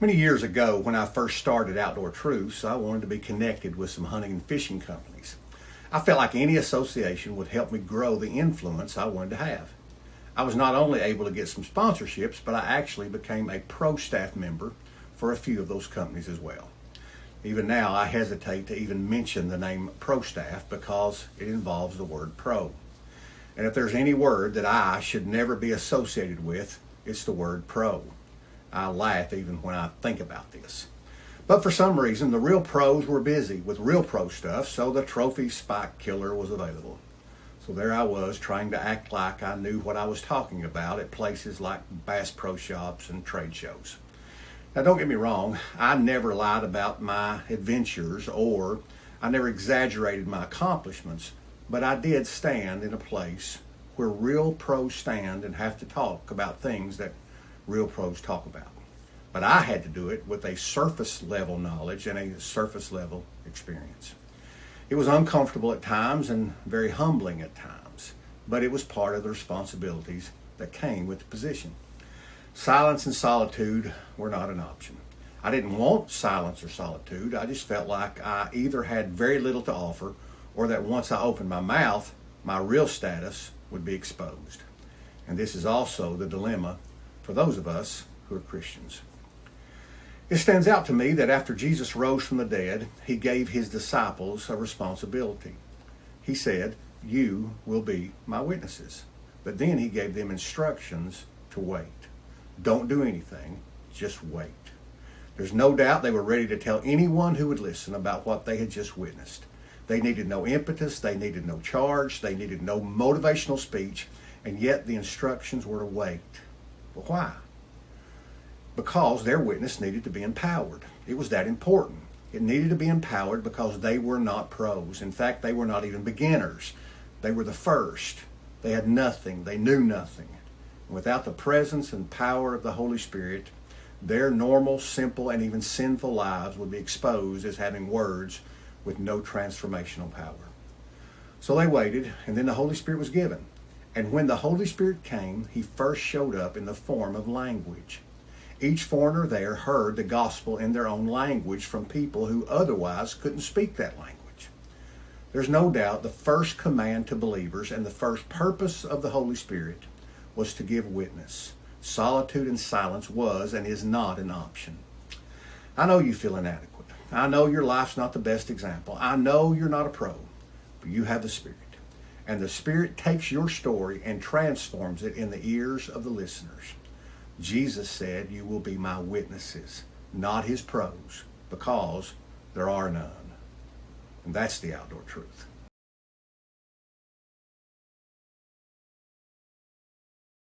Many years ago, when I first started Outdoor Truths, I wanted to be connected with some hunting and fishing companies. I felt like any association would help me grow the influence I wanted to have. I was not only able to get some sponsorships, but I actually became a pro staff member for a few of those companies as well. Even now, I hesitate to even mention the name pro staff because it involves the word pro. And if there's any word that I should never be associated with, it's the word pro. I laugh even when I think about this. But for some reason, the real pros were busy with real pro stuff, so the trophy spike killer was available. So there I was, trying to act like I knew what I was talking about at places like Bass Pro Shops and trade shows. Now don't get me wrong, I never lied about my adventures or I never exaggerated my accomplishments, but I did stand in a place where real pros stand and have to talk about things that real pros talk about. But I had to do it with a surface level knowledge and a surface level experience. It was uncomfortable at times and very humbling at times, but it was part of the responsibilities that came with the position. Silence and solitude were not an option. I didn't want silence or solitude. I just felt like I either had very little to offer or that once I opened my mouth, my real status would be exposed. And this is also the dilemma for those of us who are Christians. It stands out to me that after Jesus rose from the dead, he gave his disciples a responsibility. He said, "You will be my witnesses." But then he gave them instructions to wait. Don't do anything, just wait. There's no doubt they were ready to tell anyone who would listen about what they had just witnessed. They needed no impetus, they needed no charge, they needed no motivational speech, and yet the instructions were to wait. But why? Because their witness needed to be empowered. It was that important. It needed to be empowered because they were not pros. In fact, they were not even beginners. They were the first. They had nothing. They knew nothing. And without the presence and power of the Holy Spirit, their normal, simple, and even sinful lives would be exposed as having words with no transformational power. So they waited, and then the Holy Spirit was given. And when the Holy Spirit came, he first showed up in the form of language. Each foreigner there heard the gospel in their own language from people who otherwise couldn't speak that language. There's no doubt the first command to believers and the first purpose of the Holy Spirit was to give witness. Solitude and silence was and is not an option. I know you feel inadequate. I know your life's not the best example. I know you're not a pro, but you have the Spirit. And the Spirit takes your story and transforms it in the ears of the listeners. Jesus said, "You will be my witnesses," not his pros, because there are none. And that's the outdoor truth.